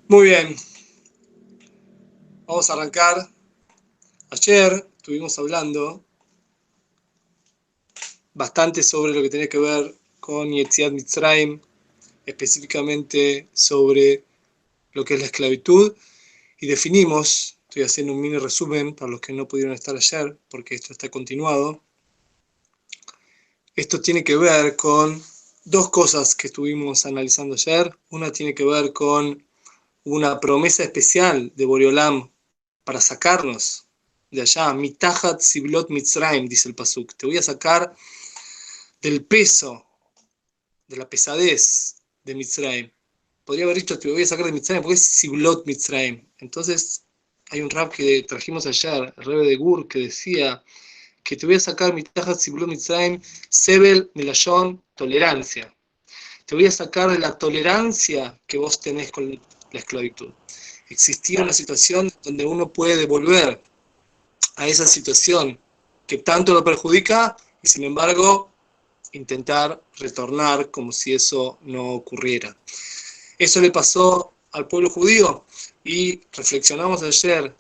Muy bien, vamos a arrancar. Ayer estuvimos hablando bastante sobre lo que tenía que ver con Yetziat Mitzrayim, específicamente sobre lo que es la esclavitud, y definimos, estoy haciendo un mini resumen para los que no pudieron estar ayer, porque esto está continuado. Esto tiene que ver con dos cosas que estuvimos analizando ayer. Una tiene que ver con una promesa especial de Boreolam para sacarnos de allá. Mitachat Siblot Mitzrayim, dice el pasuk. Te voy a sacar del peso, de la pesadez de Mitzrayim. Podría haber dicho, te voy a sacar de Mitzrayim, porque es Siblot Mitzrayim. Entonces, hay un rap que trajimos ayer, el Rebbe de Gur, que decía que te voy a sacar Mitachat Siblot Mitzrayim, Sebel Melashon, tolerancia. Te voy a sacar de la tolerancia que vos tenés con la esclavitud. Existía una situación donde uno puede volver a esa situación que tanto lo perjudica y sin embargo intentar retornar como si eso no ocurriera. Eso le pasó al pueblo judío y reflexionamos ayer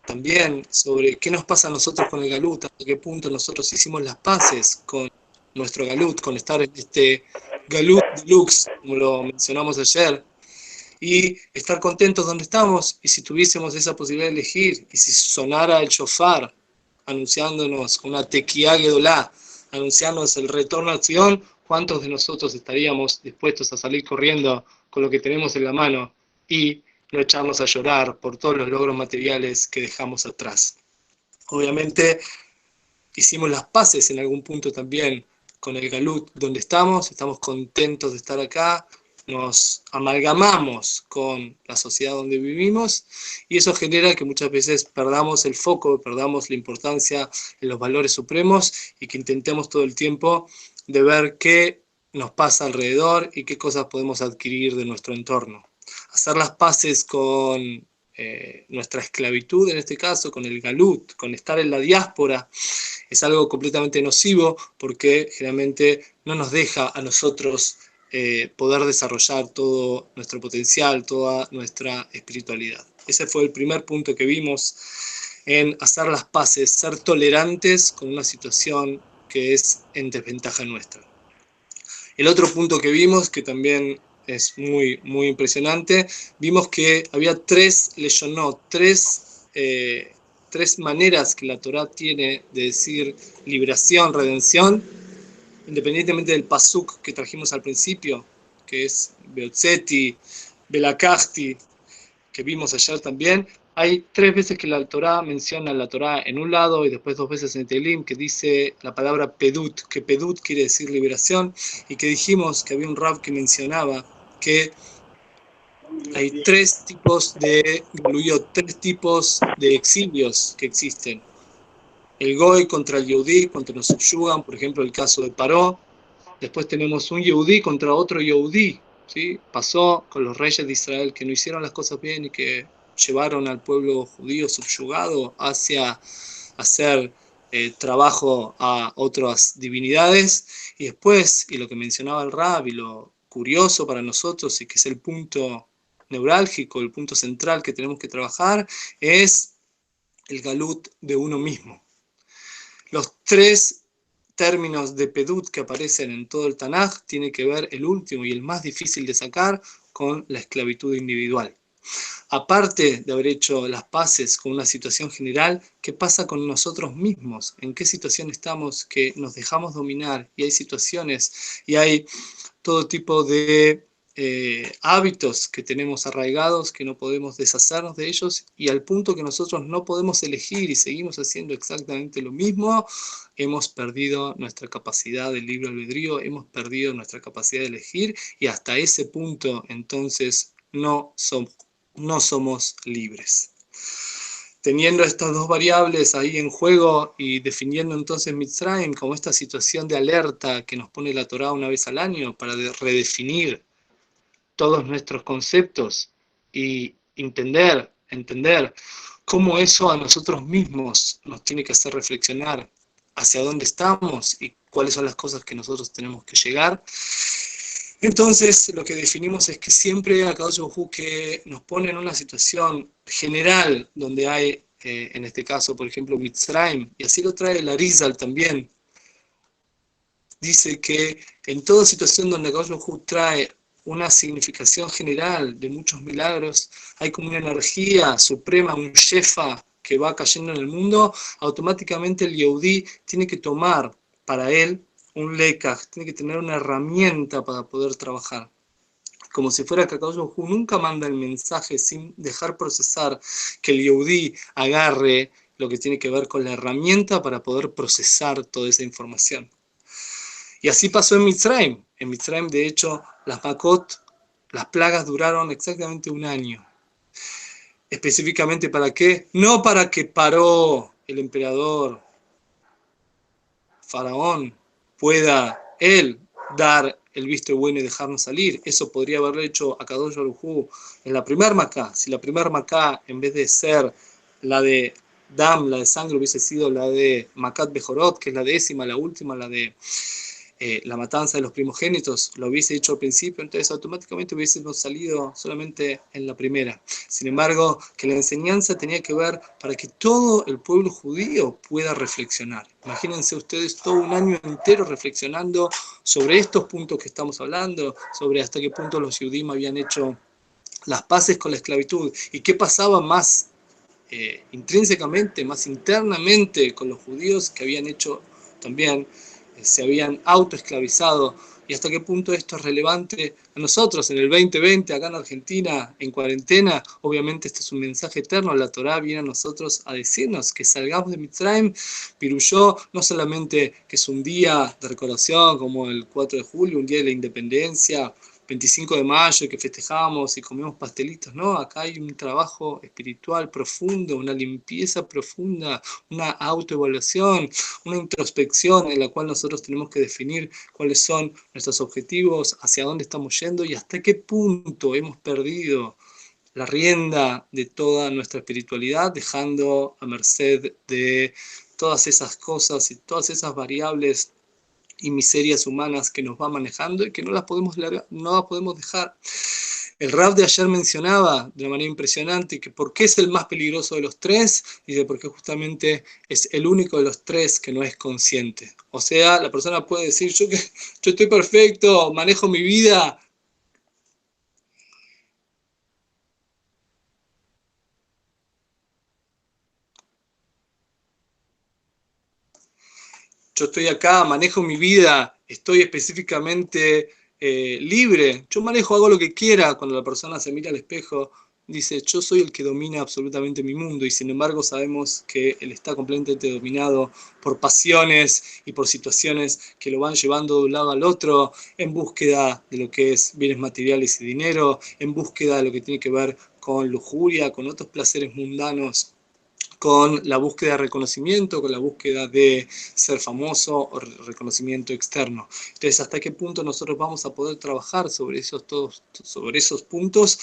también sobre qué nos pasa a nosotros con el galut, hasta qué punto nosotros hicimos las paces con nuestro galut, con estar en este galut deluxe, como lo mencionamos ayer, y estar contentos donde estamos, y si tuviésemos esa posibilidad de elegir, y si sonara el shofar, anunciándonos una tequía gedolá, anunciándonos el retorno a Sion, ¿cuántos de nosotros estaríamos dispuestos a salir corriendo con lo que tenemos en la mano y no echarnos a llorar por todos los logros materiales que dejamos atrás? Obviamente hicimos las paces en algún punto también con el galut donde estamos contentos de estar acá, nos amalgamamos con la sociedad donde vivimos y eso genera que muchas veces perdamos el foco, perdamos la importancia en los valores supremos y que intentemos todo el tiempo de ver qué nos pasa alrededor y qué cosas podemos adquirir de nuestro entorno. Hacer las paces con nuestra esclavitud, en este caso, con el galut, con estar en la diáspora, es algo completamente nocivo porque generalmente no nos deja a nosotros poder desarrollar todo nuestro potencial, toda nuestra espiritualidad. Ese fue el primer punto que vimos en hacer las paces, ser tolerantes con una situación que es en desventaja nuestra. El otro punto que vimos, que también es muy, muy impresionante, vimos que había tres leyonot, tres maneras que la Torá tiene de decir liberación, redención, independientemente del pasuk que trajimos al principio, que es Beotzeti, Belakachti, que vimos ayer también. Hay tres veces que la Torá menciona la Torá en un lado y después dos veces en Tehilim que dice la palabra pedut, que pedut quiere decir liberación, y que dijimos que había un rab que mencionaba que hay tres tipos de galuyot, tres tipos de exilios que existen. El goy contra el yehudí, cuando nos subyugan, por ejemplo el caso de Paró. Después tenemos un yehudí contra otro yehudí, ¿sí? Pasó con los reyes de Israel que no hicieron las cosas bien y que llevaron al pueblo judío subyugado hacia hacer trabajo a otras divinidades. Y después, y lo que mencionaba el Rab, y lo curioso para nosotros, y que es el punto neurálgico, el punto central que tenemos que trabajar, es el galut de uno mismo. Los tres términos de pedut que aparecen en todo el Tanaj tiene que ver, el último y el más difícil de sacar, con la esclavitud individual. Aparte de haber hecho las paces con una situación general, ¿qué pasa con nosotros mismos? ¿En qué situación estamos que nos dejamos dominar? Y hay situaciones y hay todo tipo de hábitos que tenemos arraigados, que no podemos deshacernos de ellos, y al punto que nosotros no podemos elegir y seguimos haciendo exactamente lo mismo, hemos perdido nuestra capacidad de libre albedrío, hemos perdido nuestra capacidad de elegir, y hasta ese punto entonces no somos libres. Teniendo estas dos variables ahí en juego y definiendo entonces Mitzrayim como esta situación de alerta que nos pone la Torá una vez al año para redefinir todos nuestros conceptos y entender cómo eso a nosotros mismos nos tiene que hacer reflexionar hacia dónde estamos y cuáles son las cosas que nosotros tenemos que llegar. Entonces, lo que definimos es que siempre Akadosh Baruj Hu que nos pone en una situación general donde hay, en este caso, por ejemplo, Mitzrayim, y así lo trae el Arizal también, dice que en toda situación donde Akadosh Baruj Hu trae una significación general de muchos milagros, hay como una energía suprema, un shefa que va cayendo en el mundo, automáticamente el Yehudí tiene que tomar para él un lekaj, tiene que tener una herramienta para poder trabajar. Como si fuera que Akadosh Baruj Hu nunca manda el mensaje sin dejar procesar, que el Yehudí agarre lo que tiene que ver con la herramienta para poder procesar toda esa información. Y así pasó en Mitzrayim. En Mitzrayim, de hecho, las Makot, las plagas duraron exactamente un año. ¿Específicamente para qué? No para que paró el emperador Faraón pueda él dar el visto bueno y dejarnos salir. Eso podría haberlo hecho Akadosh Baruj Hu en la primera Macá. Si la primera Macá, en vez de ser la de Dam, la de sangre, hubiese sido la de Makat Bejorot, que es la décima, la última, la de la matanza de los primogénitos, lo hubiese hecho al principio, entonces automáticamente hubiésemos salido solamente en la primera. Sin embargo, que la enseñanza tenía que ver para que todo el pueblo judío pueda reflexionar. Imagínense ustedes todo un año entero reflexionando sobre estos puntos que estamos hablando, sobre hasta qué punto los judíos habían hecho las paces con la esclavitud y qué pasaba más intrínsecamente, más internamente con los judíos que habían hecho también, se habían autoesclavizado, y hasta qué punto esto es relevante a nosotros en el 2020, acá en Argentina, en cuarentena. Obviamente este es un mensaje eterno, la Torá viene a nosotros a decirnos que salgamos de Mitzrayim, Piruyó, no solamente que es un día de recordación como el 4 de julio, un día de la independencia, 25 de mayo, que festejamos y comemos pastelitos, no, acá hay un trabajo espiritual profundo, una limpieza profunda, una autoevaluación, una introspección en la cual nosotros tenemos que definir cuáles son nuestros objetivos, hacia dónde estamos yendo y hasta qué punto hemos perdido la rienda de toda nuestra espiritualidad, dejando a merced de todas esas cosas y todas esas variables y miserias humanas que nos va manejando y que no las podemos no las podemos dejar. El Rab de ayer mencionaba de una manera impresionante que por qué es el más peligroso de los tres, y de por qué justamente es el único de los tres que no es consciente. O sea, la persona puede decir, yo estoy perfecto, manejo mi vida. Yo estoy acá, manejo mi vida, estoy específicamente libre, yo manejo, hago lo que quiera. Cuando la persona se mira al espejo, dice, yo soy el que domina absolutamente mi mundo, y sin embargo sabemos que él está completamente dominado por pasiones y por situaciones que lo van llevando de un lado al otro, en búsqueda de lo que es bienes materiales y dinero, en búsqueda de lo que tiene que ver con lujuria, con otros placeres mundanos, con la búsqueda de reconocimiento, con la búsqueda de ser famoso o reconocimiento externo. Entonces, ¿hasta qué punto nosotros vamos a poder trabajar sobre esos puntos?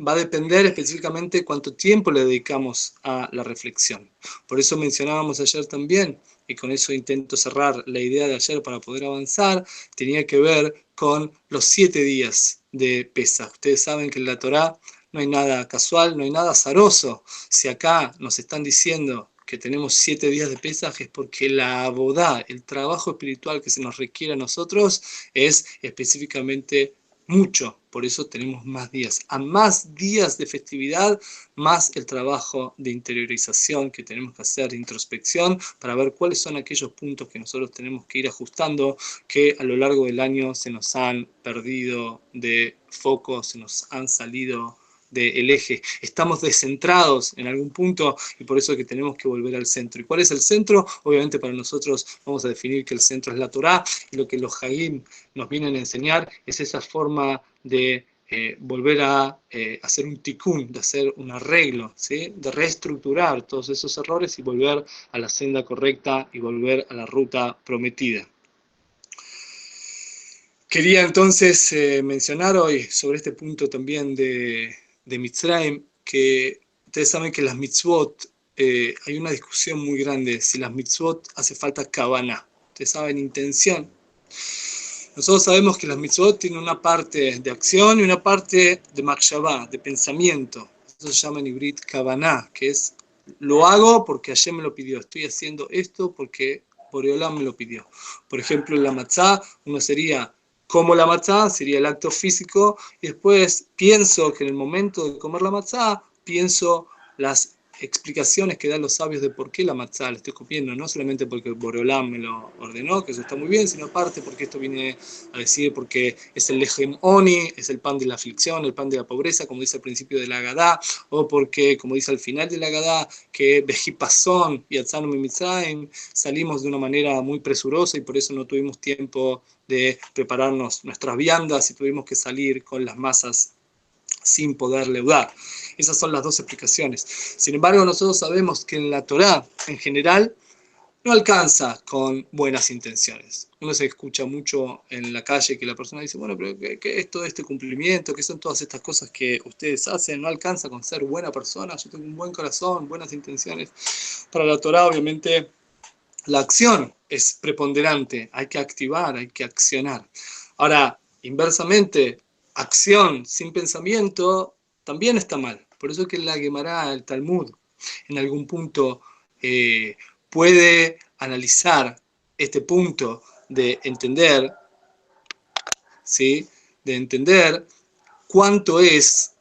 Va a depender específicamente cuánto tiempo le dedicamos a la reflexión. Por eso mencionábamos ayer también, y con eso intento cerrar la idea de ayer para poder avanzar, tenía que ver con los 7 días de Pesaj. Ustedes saben que en la Torá no hay nada casual, no hay nada azaroso. Si acá nos están diciendo que tenemos 7 días de Pesaj, es porque la abodá, el trabajo espiritual que se nos requiere a nosotros, es específicamente mucho. Por eso tenemos más días. A más días de festividad, más el trabajo de interiorización que tenemos que hacer, de introspección, para ver cuáles son aquellos puntos que nosotros tenemos que ir ajustando, que a lo largo del año se nos han perdido de foco, se nos han salido del eje, estamos descentrados en algún punto, y por eso es que tenemos que volver al centro. ¿Y cuál es el centro? Obviamente para nosotros vamos a definir que el centro es la Torá, y lo que los Hagim nos vienen a enseñar es esa forma de volver a hacer un tikkun, de hacer un arreglo, ¿sí? De reestructurar todos esos errores y volver a la senda correcta y volver a la ruta prometida. Quería entonces mencionar hoy sobre este punto también de Mitzrayim, que ustedes saben que las mitzvot, hay una discusión muy grande, si las mitzvot hace falta kavaná. Ustedes saben, intención. Nosotros sabemos que las mitzvot tienen una parte de acción y una parte de machshavá, de pensamiento. Eso se llama en hibrid kavaná, que es lo hago porque Hashem me lo pidió. Estoy haciendo esto porque Boreolam me lo pidió. Por ejemplo, en la matzá, uno sería como la matzá, sería el acto físico, y después pienso que en el momento de comer la matzá, pienso las explicaciones que dan los sabios de por qué la matzá la estoy comiendo, no solamente porque Boreolam me lo ordenó, que eso está muy bien, sino aparte porque esto viene a decir porque es el lejem oni, es el pan de la aflicción, el pan de la pobreza, como dice al principio de la Agadá, o porque, como dice al final de la Agadá, que Bejipazón y Atzanu Mitzrayim salimos de una manera muy presurosa y por eso no tuvimos tiempo de prepararnos nuestras viandas y tuvimos que salir con las masas sin poder leudar. Esas son las dos explicaciones. Sin embargo, nosotros sabemos que en la Torá, en general, no alcanza con buenas intenciones. Uno se escucha mucho en la calle que la persona dice, bueno, pero ¿qué es todo este cumplimiento? ¿Qué son todas estas cosas que ustedes hacen? No alcanza con ser buena persona, yo tengo un buen corazón, buenas intenciones. Para la Torá, obviamente, la acción es preponderante, hay que activar, hay que accionar. Ahora, inversamente, acción sin pensamiento también está mal. Por eso que la Gemara, el Talmud, en algún punto puede analizar este punto de entender, ¿sí? De entender cuánto es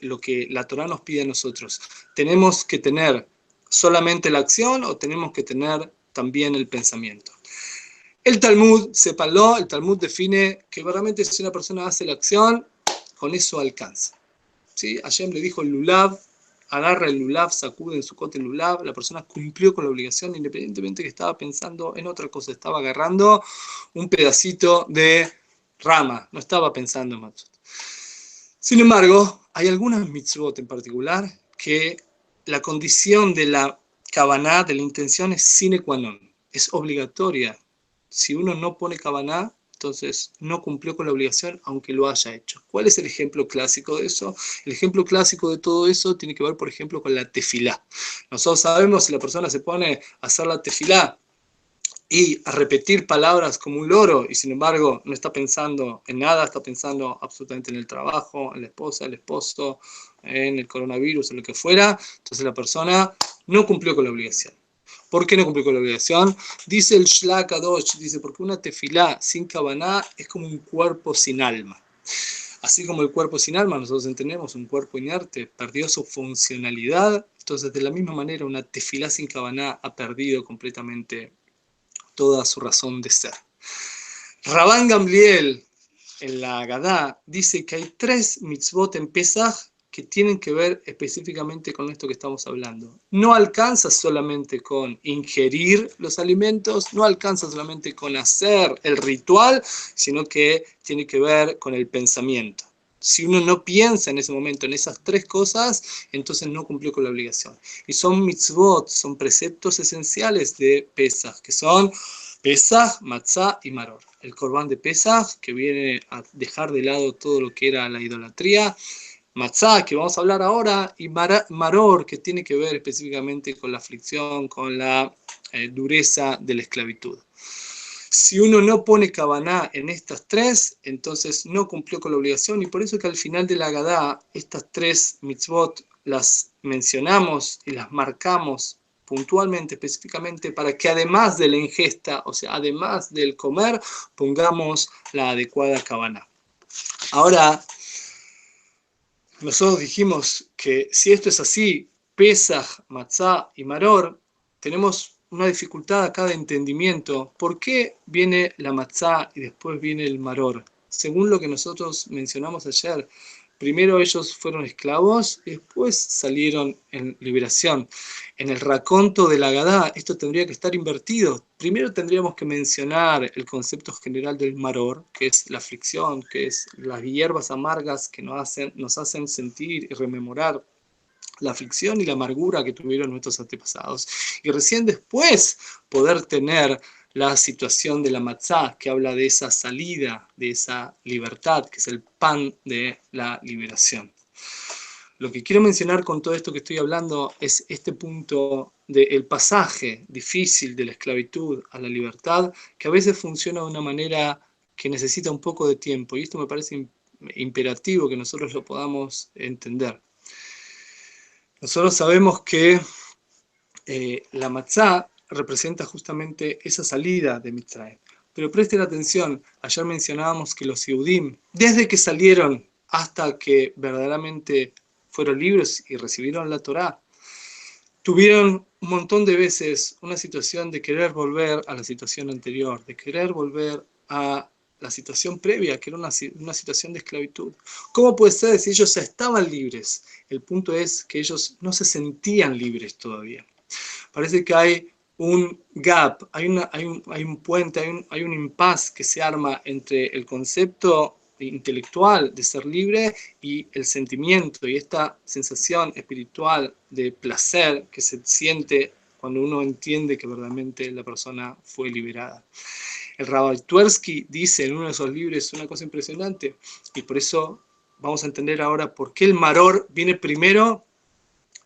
lo que la Torá nos pide a nosotros. ¿Tenemos que tener solamente la acción o tenemos que tener también el pensamiento? El Talmud, sépanlo, el Talmud define que realmente si una persona hace la acción, con eso alcanza. ¿Sí? Hashem le dijo el lulav, agarra el lulav, sacude en su cote el lulav, la persona cumplió con la obligación independientemente que estaba pensando en otra cosa, estaba agarrando un pedacito de rama, no estaba pensando en matzot. Sin embargo, hay algunas mitzvot en particular que la condición de la kavaná, de la intención, es sine qua non, es obligatoria. Si uno no pone kavaná, entonces no cumplió con la obligación aunque lo haya hecho. ¿Cuál es el ejemplo clásico de eso? El ejemplo clásico de todo eso tiene que ver, por ejemplo, con la tefilá. Nosotros sabemos si la persona se pone a hacer la tefilá y a repetir palabras como un loro y sin embargo no está pensando en nada, está pensando absolutamente en el trabajo, en la esposa, el esposo, en el coronavirus, en lo que fuera, entonces la persona no cumplió con la obligación. ¿Por qué no cumplió con la obligación? Dice el Shlach Kadosh, dice, porque una tefilá sin kavaná es como un cuerpo sin alma. Así como el cuerpo sin alma, nosotros entendemos un cuerpo inerte, perdió su funcionalidad, entonces de la misma manera una tefilá sin kavaná ha perdido completamente toda su razón de ser. Rabban Gamliel, en la Agadá, dice que hay 3 mitzvot en Pesaj que tienen que ver específicamente con esto que estamos hablando. No alcanza solamente con ingerir los alimentos, no alcanza solamente con hacer el ritual, sino que tiene que ver con el pensamiento. Si uno no piensa en ese momento en esas 3 cosas, entonces no cumplió con la obligación. Y son mitzvot, son preceptos esenciales de Pesaj, que son Pesaj, Matzah y Maror. El Corbán de Pesaj, que viene a dejar de lado todo lo que era la idolatría. Matzah, que vamos a hablar ahora. Y Maror, que tiene que ver específicamente con la aflicción, con la dureza de la esclavitud. Si uno no pone Kavaná en estas 3, entonces no cumplió con la obligación. Y por eso que al final de la Agadá, estas 3 mitzvot las mencionamos y las marcamos puntualmente, específicamente, para que además de la ingesta, o sea, además del comer, pongamos la adecuada kavaná. Ahora, nosotros dijimos que si esto es así, Pesaj, Matzah y Maror, tenemos una dificultad acá de entendimiento. ¿Por qué viene la Matzah y después viene el Maror? Según lo que nosotros mencionamos ayer, primero ellos fueron esclavos y después salieron en liberación. En el raconto de la Agadá, esto tendría que estar invertido. Primero tendríamos que mencionar el concepto general del maror, que es la aflicción, que es las hierbas amargas que nos hacen sentir y rememorar la aflicción y la amargura que tuvieron nuestros antepasados. Y recién después poder tener la situación de la matzá, que habla de esa salida, de esa libertad, que es el pan de la liberación. Lo que quiero mencionar con todo esto que estoy hablando es este punto del pasaje difícil de la esclavitud a la libertad, que a veces funciona de una manera que necesita un poco de tiempo, y esto me parece imperativo que nosotros lo podamos entender. Nosotros sabemos que la matzá representa justamente esa salida de Mitzrayim. Pero presten atención, ayer mencionábamos que los Yehudim, desde que salieron hasta que verdaderamente fueron libres y recibieron la Torá, tuvieron un montón de veces una situación de querer volver a la situación anterior, de querer volver a la situación previa, que era una situación de esclavitud. ¿Cómo puede ser si ellos ya estaban libres? El punto es que ellos no se sentían libres todavía. Parece que hay un gap, hay un puente, hay un impasse que se arma entre el concepto intelectual de ser libre y el sentimiento y esta sensación espiritual de placer que se siente cuando uno entiende que verdaderamente la persona fue liberada. El Rabbi Twersky dice en uno de esos libros una cosa impresionante, y por eso vamos a entender ahora por qué el maror viene primero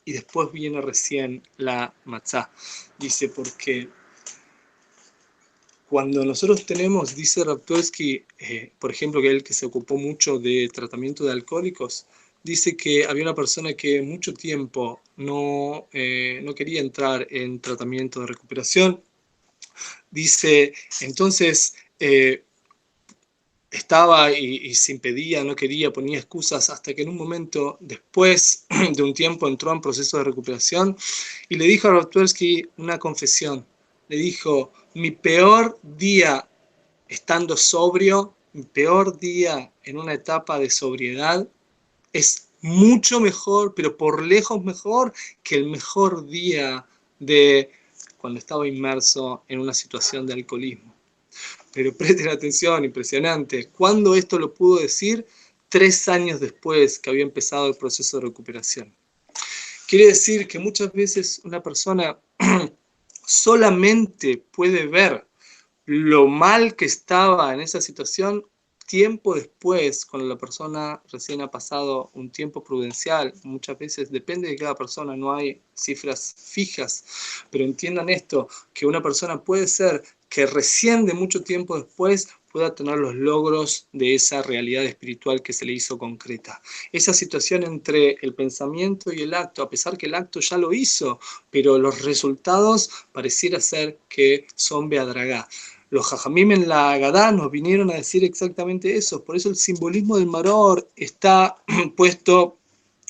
y después viene recién la matzá. Dice, porque cuando nosotros tenemos, dice Raptowski, por ejemplo, que él que se ocupó mucho de tratamiento de alcohólicos, dice que había una persona que mucho tiempo no quería entrar en tratamiento de recuperación. Dice, entonces estaba y se impedía, no quería, ponía excusas, hasta que en un momento, después de un tiempo, entró en proceso de recuperación y le dijo a Raptowski una confesión. Le dijo, mi peor día estando sobrio, mi peor día en una etapa de sobriedad es mucho mejor, pero por lejos mejor que el mejor día de cuando estaba inmerso en una situación de alcoholismo. Pero presten atención, impresionante. ¿Cuándo esto lo pudo decir? 3 años después que había empezado el proceso de recuperación. Quiere decir que muchas veces una persona solamente puede ver lo mal que estaba en esa situación tiempo después, cuando la persona recién ha pasado un tiempo prudencial. Muchas veces depende de cada persona, no hay cifras fijas, pero entiendan esto, que una persona puede ser que recién de mucho tiempo después pueda tener los logros de esa realidad espiritual que se le hizo concreta. Esa situación entre el pensamiento y el acto, a pesar que el acto ya lo hizo, pero los resultados pareciera ser que son beadragá. Los jajamim en la Agadá nos vinieron a decir exactamente eso, por eso el simbolismo del maror está puesto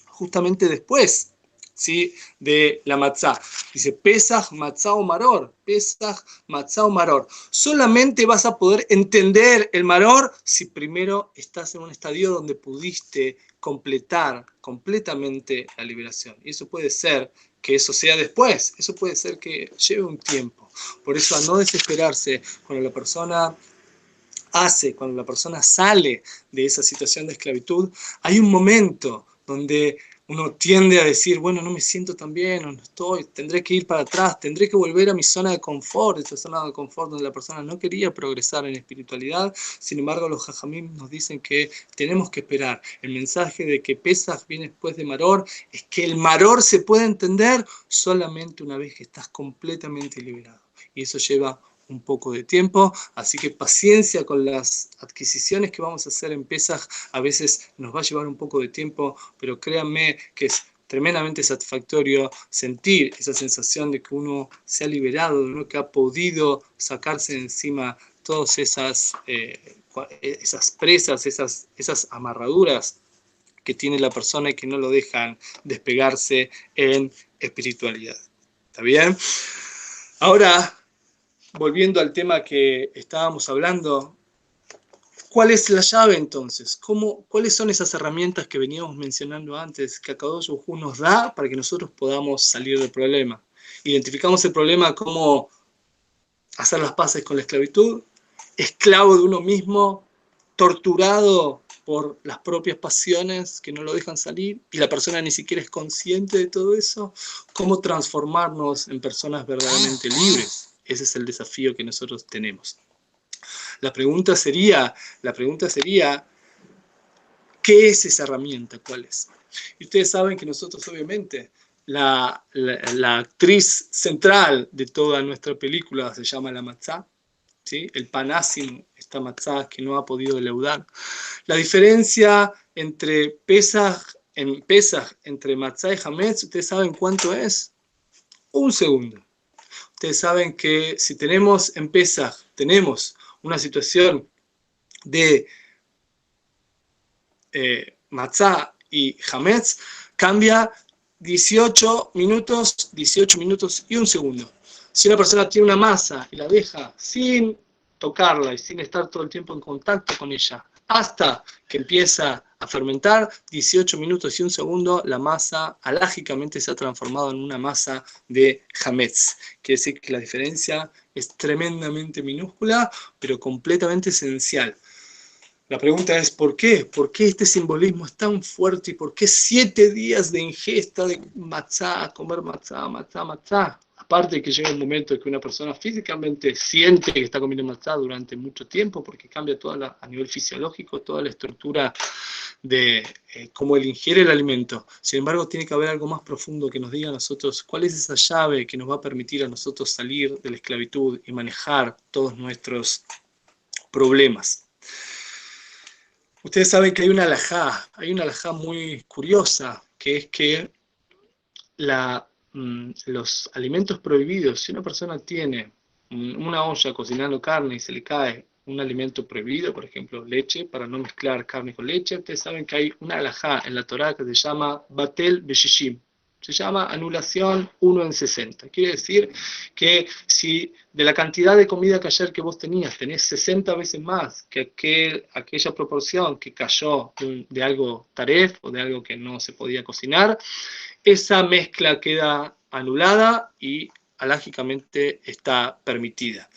justamente después, ¿sí?, de la matzá. Dice Pesach, matzá o maror, Pesach, matzá o maror. Solamente vas a poder entender el maror si primero estás en un estadio donde pudiste completar completamente la liberación. Y eso puede ser que eso sea después, eso puede ser que lleve un tiempo. Por eso a no desesperarse cuando la persona cuando la persona sale de esa situación de esclavitud, hay un momento donde uno tiende a decir, bueno, no me siento tan bien, o no estoy, tendré que ir para atrás, tendré que volver a mi zona de confort, esa zona de confort donde la persona no quería progresar en espiritualidad. Sin embargo, los jajamim nos dicen que tenemos que esperar. El mensaje de que Pesaj viene después de Maror es que el Maror se puede entender solamente una vez que estás completamente liberado. Y eso lleva un poco de tiempo, así que paciencia con las adquisiciones que vamos a hacer en Pesaj. A veces nos va a llevar un poco de tiempo, pero créanme que es tremendamente satisfactorio sentir esa sensación de que uno se ha liberado, de uno que ha podido sacarse de encima todas esas presas, esas amarraduras que tiene la persona y que no lo dejan despegarse en espiritualidad. ¿Está bien? Ahora, volviendo al tema que estábamos hablando, ¿cuál es la llave entonces? ¿Cuáles son esas herramientas que veníamos mencionando antes que Akadosh Baruj Hu nos da para que nosotros podamos salir del problema? Identificamos el problema como hacer las paces con la esclavitud, esclavo de uno mismo, torturado por las propias pasiones que no lo dejan salir y la persona ni siquiera es consciente de todo eso. ¿Cómo transformarnos en personas verdaderamente libres? Ese es el desafío que nosotros tenemos. La pregunta sería, ¿qué es esa herramienta? ¿Cuál es? Y ustedes saben que nosotros, obviamente, la actriz central de toda nuestra película se llama la matzá. ¿sí? El panásimo, esta matzá que no ha podido leudar. La diferencia entre Pesaj, entre matzá y hametz, ¿ustedes saben cuánto es? Un segundo. Ustedes saben que si tenemos en Pesaj, tenemos una situación de matzá y hametz, cambia 18 minutos y un segundo. Si una persona tiene una masa y la deja sin tocarla y sin estar todo el tiempo en contacto con ella, hasta que empieza a fermentar, 18 minutos y un segundo, la masa alágicamente se ha transformado en una masa de hametz. Quiere decir que la diferencia es tremendamente minúscula, pero completamente esencial. La pregunta es ¿por qué? ¿Por qué este simbolismo es tan fuerte? ¿Y por qué 7 días de ingesta de matzá, comer matzá, matzá, matzá? Aparte de que llega un momento en que una persona físicamente siente que está comiendo matzá durante mucho tiempo, porque cambia a nivel fisiológico toda la estructura de cómo él ingiere el alimento. Sin embargo, tiene que haber algo más profundo que nos diga a nosotros cuál es esa llave que nos va a permitir a nosotros salir de la esclavitud y manejar todos nuestros problemas. Ustedes saben que hay una alajá muy curiosa, que es que los alimentos prohibidos, si una persona tiene una olla cocinando carne y se le cae un alimento prohibido, por ejemplo leche, para no mezclar carne con leche, ustedes saben que hay una alajá en la Torá que se llama Batel Beshishim. Se llama anulación 1 en 60. Quiere decir que si de la cantidad de comida kasher que vos tenías, tenés 60 veces más que aquella proporción que cayó de algo taref o de algo que no se podía cocinar, esa mezcla queda anulada y alágicamente está permitida.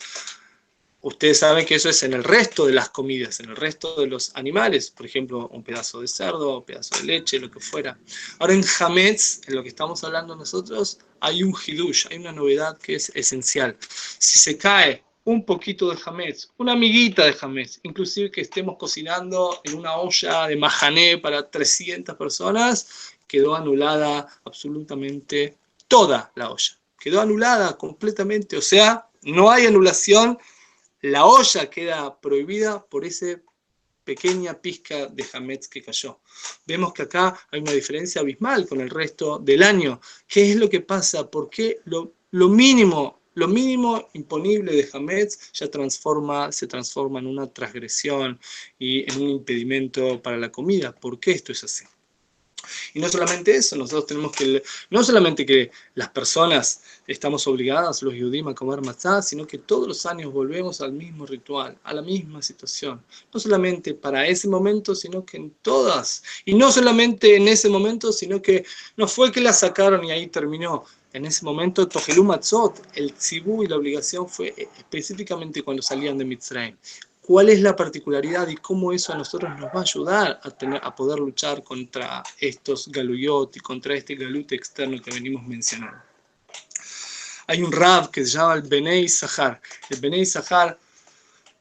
Ustedes saben que eso es en el resto de las comidas, en el resto de los animales, por ejemplo, un pedazo de cerdo, un pedazo de leche, lo que fuera. Ahora en hametz, en lo que estamos hablando nosotros, hay un hidush, hay una novedad que es esencial. Si se cae un poquito de hametz, una miguita de hametz, inclusive que estemos cocinando en una olla de mahané para 300 personas, quedó anulada absolutamente toda la olla. Quedó anulada completamente, o sea, no hay anulación. La olla queda prohibida por esa pequeña pizca de hametz que cayó. Vemos que acá hay una diferencia abismal con el resto del año. ¿Qué es lo que pasa? ¿Por qué lo mínimo imponible de hametz se transforma en una transgresión y en un impedimento para la comida? ¿Por qué esto es así? Y no solamente eso, nosotros tenemos no solamente que las personas estamos obligadas, los yudim, a comer matzá, sino que todos los años volvemos al mismo ritual, a la misma situación. No solamente para ese momento, sino que en todas. Y no solamente en ese momento, sino que no fue que la sacaron y ahí terminó. En ese momento, Tojelú Matzot, el tzibú y la obligación fue específicamente cuando salían de Mitzrayim. ¿Cuál es la particularidad y cómo eso a nosotros nos va a ayudar a poder luchar contra estos galuyot y contra este galut externo que venimos mencionando? Hay un rab que se llama el Benei Sahar. El Benei Sahar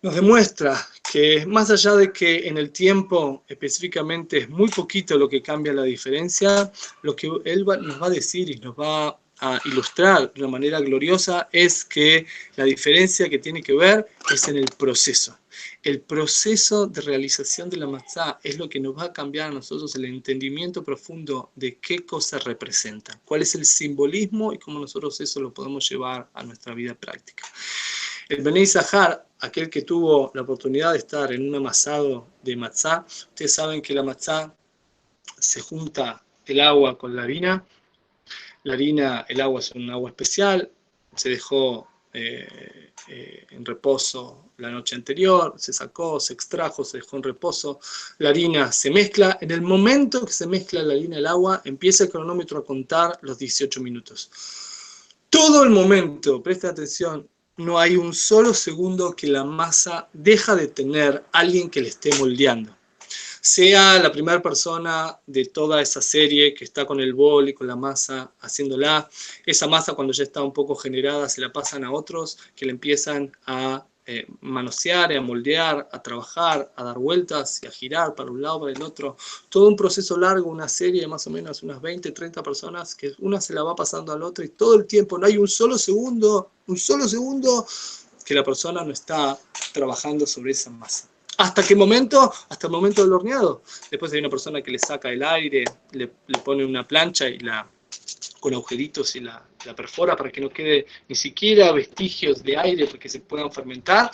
nos demuestra que más allá de que en el tiempo específicamente es muy poquito lo que cambia la diferencia, lo que él nos va a decir y nos va a ilustrar de una manera gloriosa es que la diferencia que tiene que ver es en el proceso. El proceso de realización de la matzá es lo que nos va a cambiar a nosotros el entendimiento profundo de qué cosa representa, cuál es el simbolismo y cómo nosotros eso lo podemos llevar a nuestra vida práctica. El Benei Sahar, aquel que tuvo la oportunidad de estar en un amasado de matzá, ustedes saben que la matzá se junta el agua con la harina. La harina, el agua es un agua especial, se dejó en reposo la noche anterior, se sacó, se extrajo, se dejó en reposo, la harina se mezcla. En el momento que se mezcla la harina y el agua, empieza el cronómetro a contar los 18 minutos. Todo el momento, presten atención, no hay un solo segundo que la masa deja de tener alguien que le esté moldeando. Sea la primera persona de toda esa serie que está con el bol y con la masa haciéndola, esa masa cuando ya está un poco generada se la pasan a otros que le empiezan a manosear, a moldear, a trabajar, a dar vueltas y a girar para un lado, para el otro. Todo un proceso largo, una serie de más o menos unas 20, 30 personas que una se la va pasando al otro y todo el tiempo, no hay un solo segundo que la persona no está trabajando sobre esa masa. ¿Hasta qué momento? Hasta el momento del horneado. Después hay una persona que le saca el aire, le pone una plancha y con agujeritos y la perfora para que no quede ni siquiera vestigios de aire porque se puedan fermentar,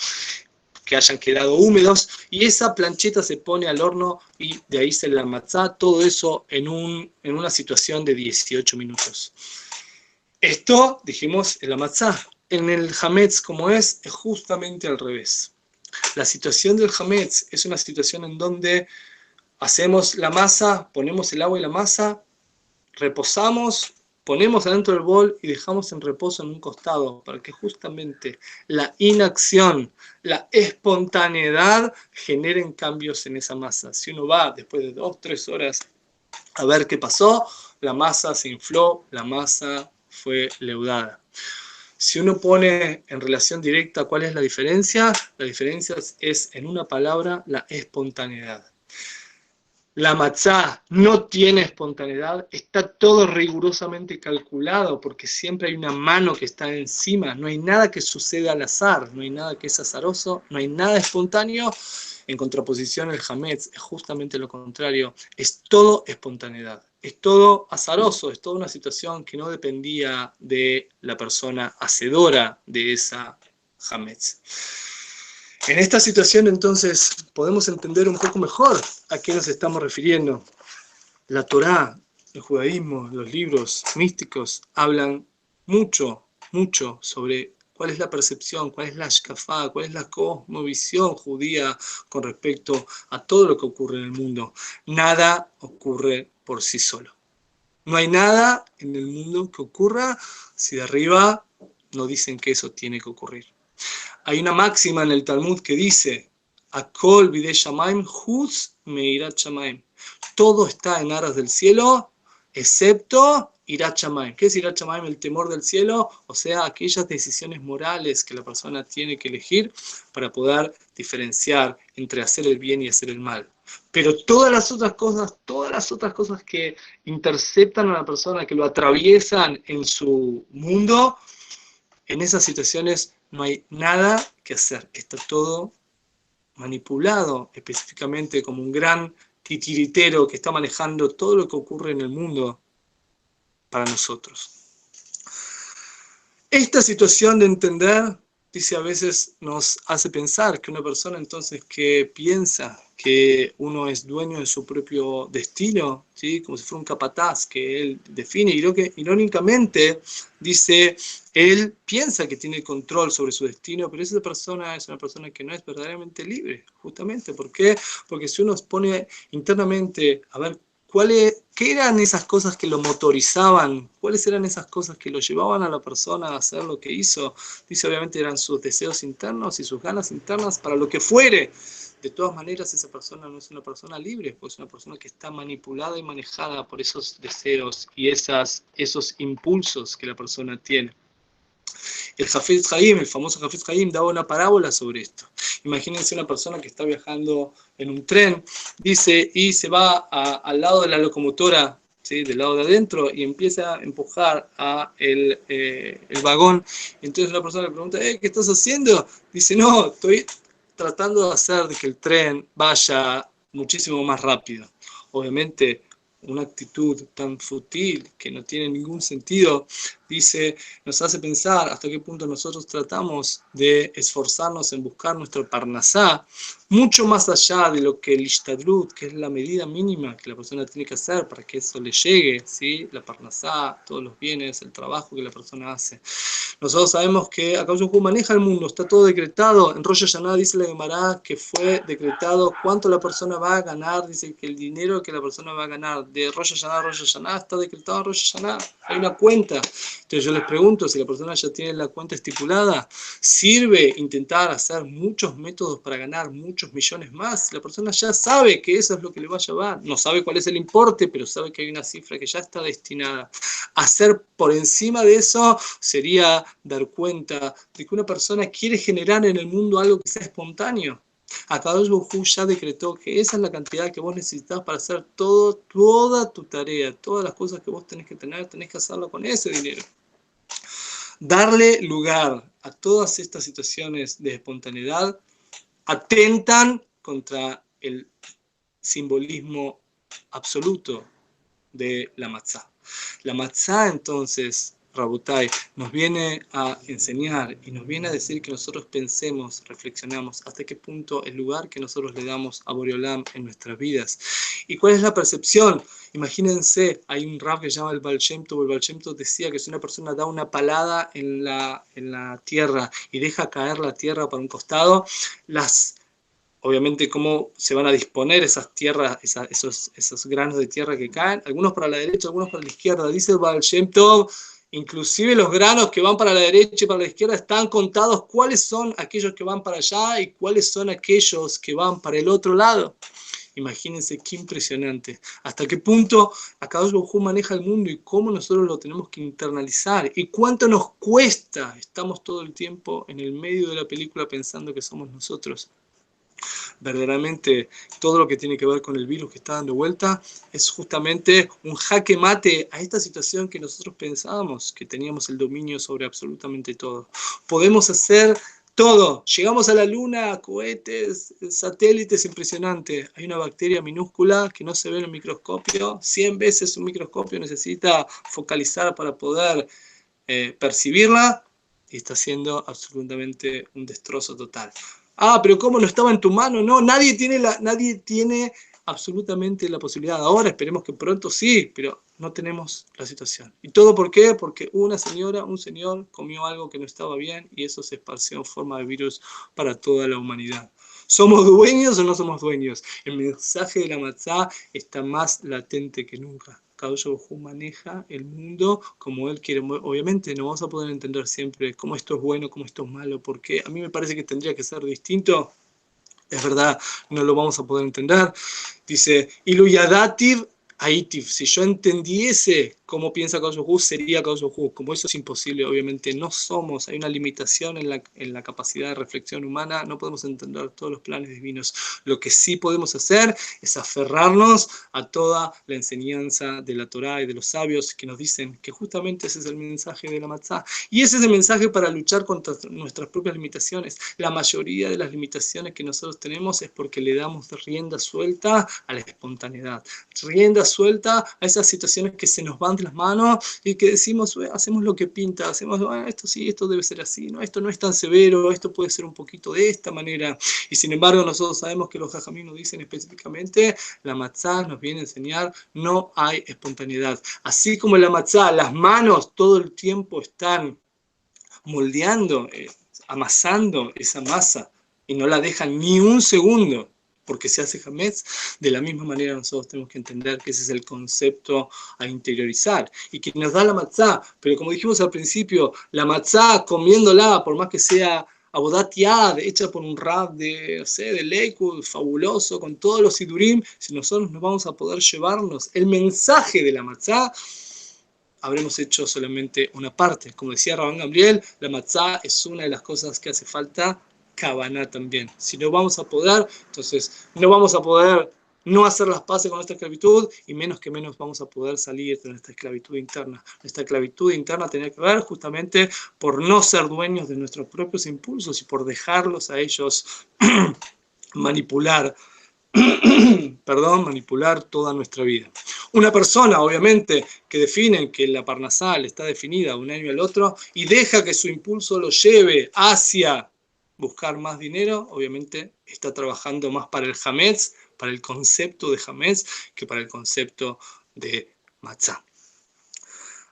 que hayan quedado húmedos, y esa plancheta se pone al horno y de ahí sale la matzá, todo eso en una situación de 18 minutos. Esto, dijimos, en la matzá. En el hametz, como es justamente al revés. La situación del hametz es una situación en donde hacemos la masa, ponemos el agua y la masa, reposamos, ponemos adentro del bol y dejamos en reposo en un costado para que justamente la inacción, la espontaneidad generen cambios en esa masa. Si uno va después de 2-3 horas a ver qué pasó, la masa se infló, la masa fue leudada. Si uno pone en relación directa cuál es la diferencia es en una palabra la espontaneidad. La matzá no tiene espontaneidad, está todo rigurosamente calculado porque siempre hay una mano que está encima, no hay nada que suceda al azar, no hay nada que es azaroso, no hay nada espontáneo. En contraposición, el hametz es justamente lo contrario, es todo espontaneidad, es todo azaroso, es toda una situación que no dependía de la persona hacedora de esa hametz. En esta situación, entonces, podemos entender un poco mejor a qué nos estamos refiriendo. La Torá, el judaísmo, los libros místicos hablan mucho sobre cuál es la percepción, cuál es la shkafá, cuál es la cosmovisión judía con respecto a todo lo que ocurre en el mundo. Nada ocurre por sí solo. No hay nada en el mundo que ocurra si de arriba no dicen que eso tiene que ocurrir. Hay una máxima en el Talmud que dice: Akol bidei shamaim hutz meirat shamaim. Todo está en aras del cielo, excepto irat shamaim. ¿Qué es irat shamaim? El temor del cielo, o sea, aquellas decisiones morales que la persona tiene que elegir para poder diferenciar entre hacer el bien y hacer el mal. Pero todas las otras cosas que interceptan a la persona, que lo atraviesan en su mundo, en esas situaciones no hay nada que hacer. Está todo manipulado específicamente como un gran titiritero que está manejando todo lo que ocurre en el mundo para nosotros. Esta situación de entender, dice, a veces nos hace pensar que una persona entonces que piensa que uno es dueño de su propio destino, ¿sí? Como si fuera un capataz que él define, y lo que irónicamente dice, él piensa que tiene control sobre su destino, pero esa persona es una persona que no es verdaderamente libre, justamente. ¿Por qué? Porque si uno se pone internamente a ver ¿qué eran esas cosas que lo motorizaban? ¿Cuáles eran esas cosas que lo llevaban a la persona a hacer lo que hizo? Dice, obviamente eran sus deseos internos y sus ganas internas para lo que fuere. De todas maneras, esa persona no es una persona libre, pues es una persona que está manipulada y manejada por esos deseos y esos impulsos que la persona tiene. El Hafez Haim, el famoso Hafez Haim, daba una parábola sobre esto. Imagínense una persona que está viajando en un tren, dice, y se va al lado de la locomotora, ¿sí? Del lado de adentro, y empieza a empujar el vagón. Entonces la persona le pregunta, ¿qué estás haciendo? Dice, no, estoy tratando de hacer de que el tren vaya muchísimo más rápido. Obviamente, una actitud tan fútil que no tiene ningún sentido, dice, nos hace pensar hasta qué punto nosotros tratamos de esforzarnos en buscar nuestro parnasá, mucho más allá de lo que el ishtadlut, que es la medida mínima que la persona tiene que hacer para que eso le llegue, ¿sí? La parnasá, todos los bienes, el trabajo que la persona hace. Nosotros sabemos que Akadosh Baruj Hu maneja el mundo, está todo decretado. En Rosh Hashanah dice la Gemara que fue decretado cuánto la persona va a ganar, dice que el dinero que la persona va a ganar de Rosh Hashanah a Rosh Hashanah está decretado en Rosh Hashanah. Hay una cuenta. Entonces yo les pregunto, si la persona ya tiene la cuenta estipulada, ¿sirve intentar hacer muchos métodos para ganar muchos millones más? La persona ya sabe que eso es lo que le va a llevar. No sabe cuál es el importe, pero sabe que hay una cifra que ya está destinada. Hacer por encima de eso sería dar cuenta de que una persona quiere generar en el mundo algo que sea espontáneo. Akadosh Baruj Hu ya decretó que esa es la cantidad que vos necesitas para hacer toda tu tarea, todas las cosas que vos tenés que tener, tenés que hacerlo con ese dinero. Darle lugar a todas estas situaciones de espontaneidad atentan contra el simbolismo absoluto de la matzá. La matzá, entonces, Rabotai, nos viene a enseñar y nos viene a decir que nosotros pensemos, reflexionamos hasta qué punto el lugar que nosotros le damos a Boreolam en nuestras vidas. ¿Y cuál es la percepción? Imagínense, hay un rab que se llama el Baal Shem Tov. El Baal Shem Tov decía que si una persona da una palada en la tierra y deja caer la tierra para un costado, obviamente cómo se van a disponer esas tierras, esos granos de tierra que caen, algunos para la derecha, algunos para la izquierda. Dice el Baal Shem Tov, inclusive los granos que van para la derecha y para la izquierda están contados cuáles son aquellos que van para allá y cuáles son aquellos que van para el otro lado. Imagínense qué impresionante. Hasta qué punto Akadosh Baruj Hu maneja el mundo y cómo nosotros lo tenemos que internalizar. Y cuánto nos cuesta. Estamos todo el tiempo en el medio de la película pensando que somos nosotros. Verdaderamente todo lo que tiene que ver con el virus que está dando vuelta es justamente un jaque mate a esta situación que nosotros pensábamos que teníamos el dominio sobre absolutamente todo. Podemos hacer todo, llegamos a la luna, cohetes, satélites, impresionante. Hay una bacteria minúscula que no se ve en el microscopio, 100 veces un microscopio necesita focalizar para poder percibirla, y está haciendo absolutamente un destrozo total. Pero ¿cómo no estaba en tu mano? No, nadie tiene absolutamente la posibilidad. Ahora esperemos que pronto sí, pero no tenemos la situación. ¿Y todo por qué? Porque una señora, un señor comió algo que no estaba bien y eso se esparció en forma de virus para toda la humanidad. ¿Somos dueños o no somos dueños? El mensaje de la matzá está más latente que nunca. Akadosh Baruj Hu maneja el mundo como él quiere. Obviamente no vamos a poder entender siempre cómo esto es bueno, cómo esto es malo, porque a mí me parece que tendría que ser distinto. Es verdad, no lo vamos a poder entender. Dice, Ilu Yadativ Aitiv. Si yo entendiese cómo piensa Akadosh Baruj Hu, sería Akadosh Baruj Hu. Como eso es imposible, obviamente no somos, hay una limitación en la capacidad de reflexión humana, no podemos entender todos los planes divinos. Lo que sí podemos hacer es aferrarnos a toda la enseñanza de la Torá y de los sabios que nos dicen que justamente ese es el mensaje de la matzá. Y ese es el mensaje para luchar contra nuestras propias limitaciones. La mayoría de las limitaciones que nosotros tenemos es porque le damos rienda suelta a la espontaneidad, rienda suelta a esas situaciones que se nos van de las manos y que decimos, hacemos lo que pinta, hacemos, esto sí, esto debe ser así, no, esto no es tan severo, esto puede ser un poquito de esta manera. Y sin embargo nosotros sabemos que los jajamim nos dicen específicamente, la matzá nos viene a enseñar, no hay espontaneidad. Así como en la matzá, las manos todo el tiempo están moldeando, amasando esa masa y no la dejan ni un segundo porque se hace hametz, de la misma manera nosotros tenemos que entender que ese es el concepto a interiorizar y que nos da la matzá. Pero como dijimos al principio, la matzá comiéndola, por más que sea Abodat Yad, hecha por un rab de Lakewood, fabuloso, con todos los sidurim, si nosotros no vamos a poder llevarnos el mensaje de la matzá, habremos hecho solamente una parte. Como decía Rabban Gamliel, la matzá es una de las cosas que hace falta, Kavaná también. Si no vamos a poder, entonces no vamos a poder no hacer las paces con nuestra esclavitud y menos que menos vamos a poder salir de nuestra esclavitud interna. Nuestra esclavitud interna tiene que ver justamente por no ser dueños de nuestros propios impulsos y por dejarlos a ellos manipular toda nuestra vida. Una persona, obviamente, que define que la parnasá está definida de un año al otro y deja que su impulso lo lleve hacia buscar más dinero, obviamente está trabajando más para el hametz, para el concepto de hametz, que para el concepto de matzá.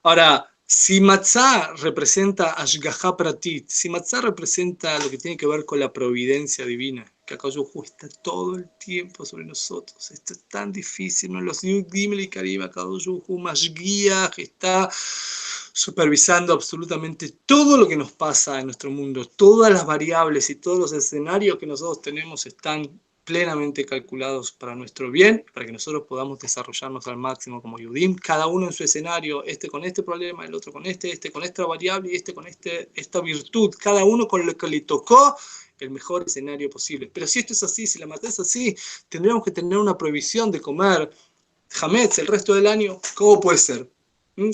Ahora, si matzá representa ashgajá pratit, si matzá representa lo que tiene que ver con la providencia divina, que Akadosh Baruj Hu está todo el tiempo sobre nosotros, esto es tan difícil, ¿no? Los Gimel y Karim, Akadosh Baruj Hu Mashgiach está supervisando absolutamente todo lo que nos pasa en nuestro mundo, todas las variables y todos los escenarios que nosotros tenemos están plenamente calculados para nuestro bien, para que nosotros podamos desarrollarnos al máximo como Yudim, cada uno en su escenario, este con este problema, el otro con este con esta variable y este con esta virtud, cada uno con lo que le tocó el mejor escenario posible. Pero si esto es así, si la matzá es así, tendríamos que tener una prohibición de comer hametz el resto del año. ¿Cómo puede ser?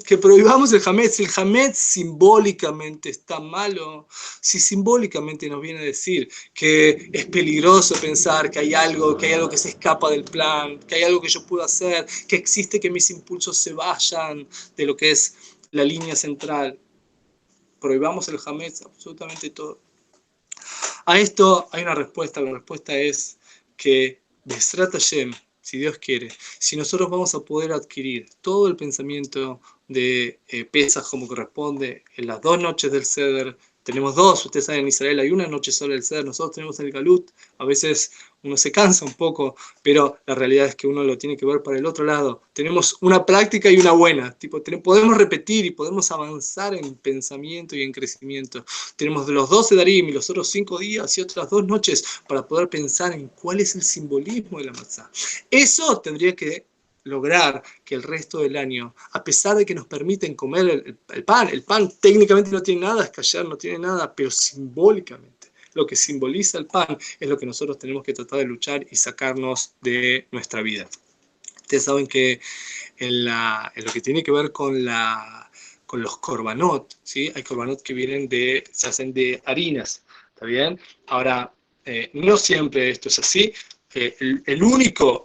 Que prohibamos el hametz. El hametz simbólicamente está malo. Si simbólicamente nos viene a decir que es peligroso pensar que hay algo que se escapa del plan, que hay algo que yo puedo hacer, que existe que mis impulsos se vayan de lo que es la línea central. Prohibamos el hametz, absolutamente todo. A esto hay una respuesta. La respuesta es que Besrat Hashem, si Dios quiere, si nosotros vamos a poder adquirir todo el pensamiento de Pesaj como corresponde en las 2 noches del Seder, tenemos 2, ustedes saben, en Israel hay una noche sola del Seder, nosotros tenemos el Galut, a veces uno se cansa un poco, pero la realidad es que uno lo tiene que ver para el otro lado. Tenemos una práctica y una buena, podemos repetir y podemos avanzar en pensamiento y en crecimiento. Tenemos los 12 Darim y los otros 5 días y otras 2 noches para poder pensar en cuál es el simbolismo de la matzá. Eso tendría que lograr que el resto del año, a pesar de que nos permiten comer el pan técnicamente no tiene nada, es kasher, no tiene nada, pero simbólicamente, lo que simboliza el pan es lo que nosotros tenemos que tratar de luchar y sacarnos de nuestra vida. Ustedes saben que en lo que tiene que ver con los korbanot, ¿sí? Hay korbanot que se hacen de harinas, ¿está bien? Ahora, no siempre esto es así. El único,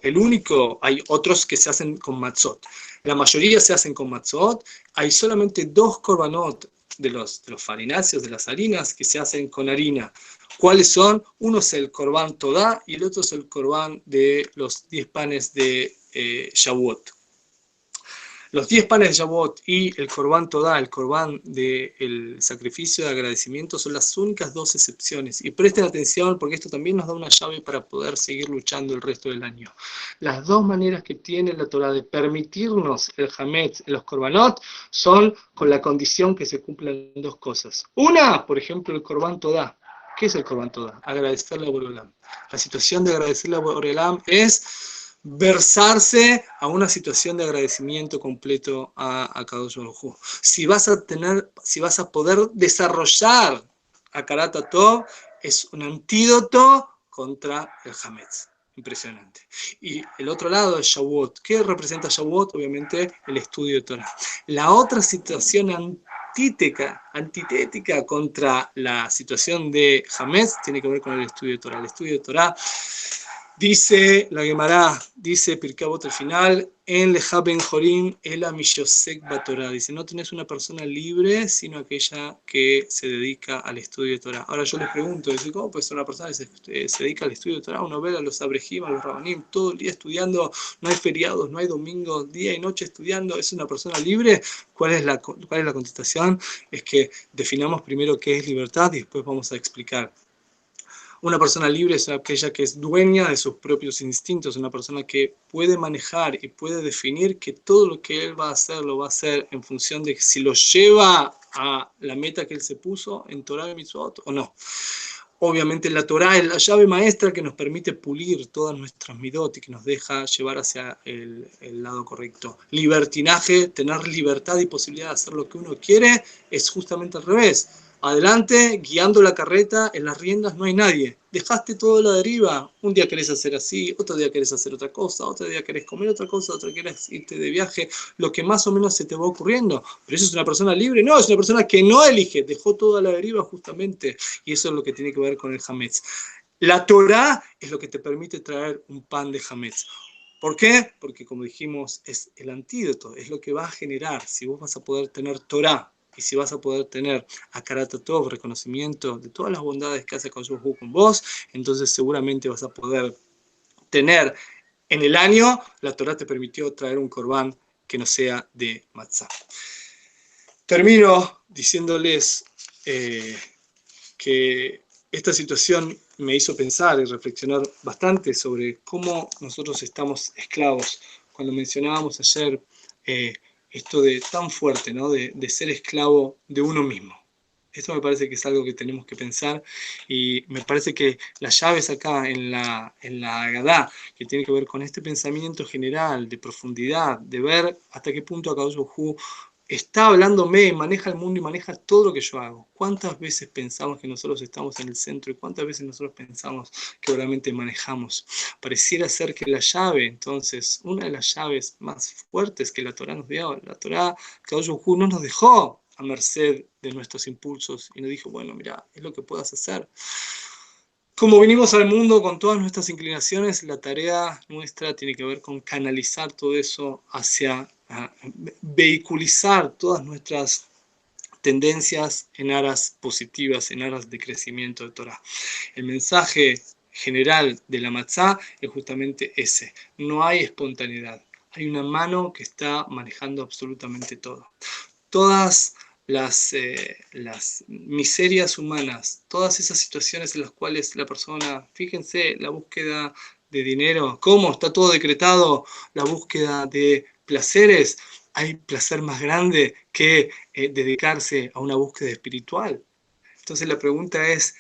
hay otros que se hacen con matzot. La mayoría se hacen con matzot. Hay solamente 2 korbanot de los farináceos, de las harinas, que se hacen con harina. ¿Cuáles son? Uno es el korban todá y el otro es el korban de los 10 panes de Shavuot. Los 10 panes de Shavuot y el Korban Todá, el Korban del sacrificio de agradecimiento, son las únicas 2 excepciones. Y presten atención porque esto también nos da una llave para poder seguir luchando el resto del año. Las 2 maneras que tiene la Torá de permitirnos el Hametz en los Korbanot son con la condición que se cumplan 2 cosas. Una, por ejemplo, el Korban Todá. ¿Qué es el Korban Todá? Agradecerle a Boreolam. La situación de agradecerle a Boreolam es versarse a una situación de agradecimiento completo a Kadosh Baruj Hu. Si vas a poder desarrollar a Karat Tov, es un antídoto contra el Hametz. Impresionante. Y el otro lado es Shavuot. ¿Qué representa Shavuot? Obviamente el estudio de Torah. La otra situación antitética contra la situación de Hametz tiene que ver con el estudio de Torah. El estudio de Torah, dice la Gemara, dice Pirkei Avot al final, en Leja Ben Jorim Ela Mishosek Batorá. Dice, no tenés una persona libre, sino aquella que se dedica al estudio de Torah. Ahora yo les pregunto, dice, ¿cómo puede ser una persona que se dedica al estudio de Torah? Uno ve a los Abrejim, a los Rabanim, todo el día estudiando, no hay feriados, no hay domingos, día y noche estudiando, ¿es una persona libre? ¿Cuál es la contestación? Es que definamos primero qué es libertad y después vamos a explicar. Una persona libre es aquella que es dueña de sus propios instintos, una persona que puede manejar y puede definir que todo lo que él va a hacer, lo va a hacer en función de si lo lleva a la meta que él se puso en Torah y Mitzvot o no. Obviamente la Torah es la llave maestra que nos permite pulir todas nuestras midot y que nos deja llevar hacia el lado correcto. Libertinaje, tener libertad y posibilidad de hacer lo que uno quiere, es justamente al revés. Adelante, guiando la carreta, en las riendas no hay nadie. Dejaste todo a la deriva. Un día querés hacer así, otro día querés hacer otra cosa, otro día querés comer otra cosa, otro día querés irte de viaje, lo que más o menos se te va ocurriendo. Pero eso es una persona libre. No, es una persona que no elige, dejó todo a la deriva justamente. Y eso es lo que tiene que ver con el Hametz. La Torah es lo que te permite traer un pan de Hametz. ¿Por qué? Porque como dijimos, es el antídoto, es lo que va a generar. Si vos vas a poder tener Torah, y si vas a poder tener a Karat Tov, reconocimiento de todas las bondades que hace con vos, entonces seguramente vas a poder tener en el año, la Torah te permitió traer un corbán que no sea de matzá. Termino diciéndoles que esta situación me hizo pensar y reflexionar bastante sobre cómo nosotros estamos esclavos. Cuando mencionábamos ayer esto de tan fuerte, ¿no? de ser esclavo de uno mismo. Esto me parece que es algo que tenemos que pensar y me parece que las llaves acá en la Agadá, que tiene que ver con este pensamiento general de profundidad, de ver hasta qué punto Akadosh Baruj Hu está hablándome, maneja el mundo y maneja todo lo que yo hago. ¿Cuántas veces pensamos que nosotros estamos en el centro y cuántas veces nosotros pensamos que realmente manejamos? Pareciera ser que la llave, entonces, una de las llaves más fuertes que la Torá nos dio, la Torá, Kadosh Baruj Hu no nos dejó a merced de nuestros impulsos y nos dijo, bueno, mira, es lo que puedas hacer. Como vinimos al mundo con todas nuestras inclinaciones, la tarea nuestra tiene que ver con canalizar todo eso hacia vehiculizar todas nuestras tendencias en aras positivas, en aras de crecimiento de Torah. El mensaje general de la Matzá es justamente ese. No hay espontaneidad. Hay una mano que está manejando absolutamente todo. Todas las miserias humanas, todas esas situaciones en las cuales la persona, fíjense, la búsqueda de dinero, cómo está todo decretado, la búsqueda de placeres, hay placer más grande que dedicarse a una búsqueda espiritual. Entonces la pregunta es,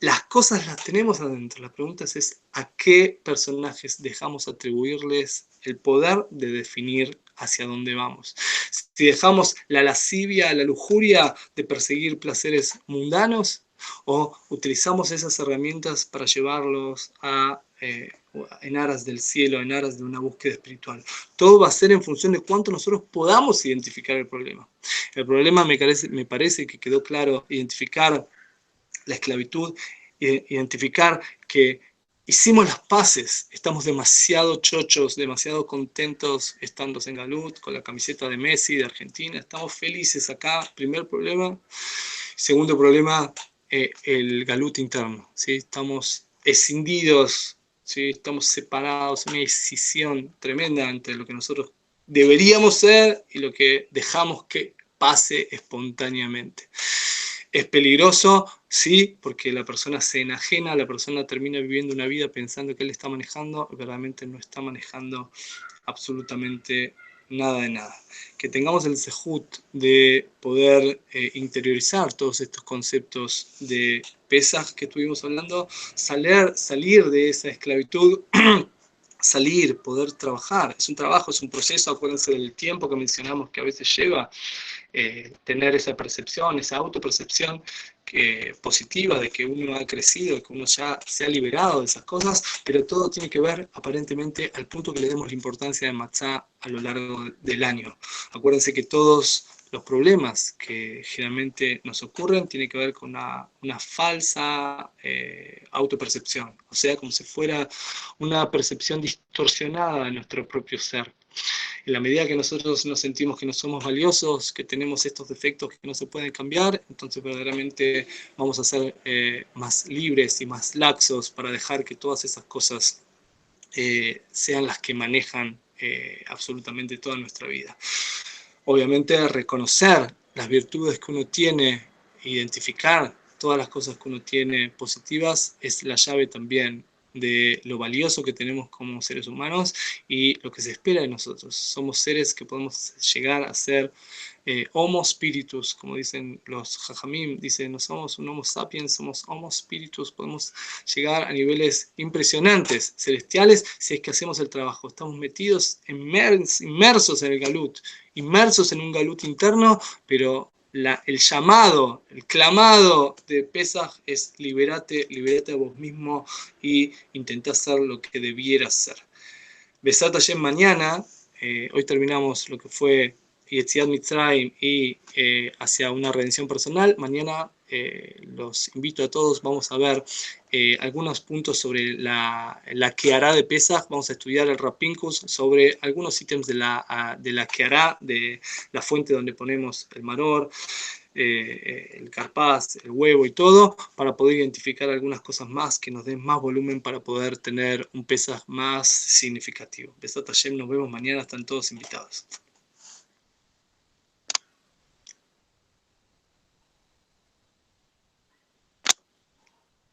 las cosas las tenemos adentro, la pregunta es a qué personajes dejamos atribuirles el poder de definir hacia dónde vamos. Si dejamos la lascivia, la lujuria de perseguir placeres mundanos, o utilizamos esas herramientas para llevarlos en aras del cielo, en aras de una búsqueda espiritual. Todo va a ser en función de cuánto nosotros podamos identificar el problema. El problema me parece que quedó claro, identificar la esclavitud, identificar que hicimos las paces, estamos demasiado chochos, demasiado contentos estando en Galut, con la camiseta de Messi, de Argentina, estamos felices acá, primer problema. Segundo problema, el Galut interno, ¿sí? Estamos escindidos, ¿sí? Estamos separados, una escisión tremenda entre lo que nosotros deberíamos ser y lo que dejamos que pase espontáneamente. Es peligroso, sí, porque la persona se enajena, la persona termina viviendo una vida pensando que él está manejando, y realmente no está manejando absolutamente nada de nada. Que tengamos el sejut de poder interiorizar todos estos conceptos de Pesaj que estuvimos hablando, salir de esa esclavitud, salir, poder trabajar. Es un trabajo, es un proceso, acuérdense del tiempo que mencionamos que a veces lleva tener esa percepción, esa autopercepción positiva de que uno ha crecido, que uno ya se ha liberado de esas cosas, pero todo tiene que ver aparentemente al punto que le demos la importancia de Matzá a lo largo del año. Acuérdense que todos los problemas que generalmente nos ocurren tienen que ver con una falsa autopercepción, o sea, como si fuera una percepción distorsionada de nuestro propio ser. En la medida que nosotros nos sentimos que no somos valiosos, que tenemos estos defectos que no se pueden cambiar, entonces verdaderamente vamos a ser más libres y más laxos para dejar que todas esas cosas sean las que manejan absolutamente toda nuestra vida. Obviamente reconocer las virtudes que uno tiene, identificar todas las cosas que uno tiene positivas es la llave también de lo valioso que tenemos como seres humanos y lo que se espera de nosotros. Somos seres que podemos llegar a ser homo spiritus, como dicen los jajamim, dicen, no somos un homo sapiens, somos homo spiritus, podemos llegar a niveles impresionantes, celestiales, si es que hacemos el trabajo. Estamos metidos, inmersos en el galut, inmersos en un galut interno, pero el llamado, el clamado de Pesaj es libérate a vos mismo y intentá hacer lo que debieras ser. Besat Hashem mañana, hoy terminamos lo que fue Yetziat Mitzrayim y hacia una redención personal. Mañana los invito a todos, vamos a ver algunos puntos sobre la Kehará de Pesaj, vamos a estudiar el Rapinkus sobre algunos ítems de la Kehará, de la fuente donde ponemos el maror, el carpaz, el huevo y todo, para poder identificar algunas cosas más que nos den más volumen para poder tener un Pesaj más significativo. Besat Hashem, nos vemos mañana, están todos invitados.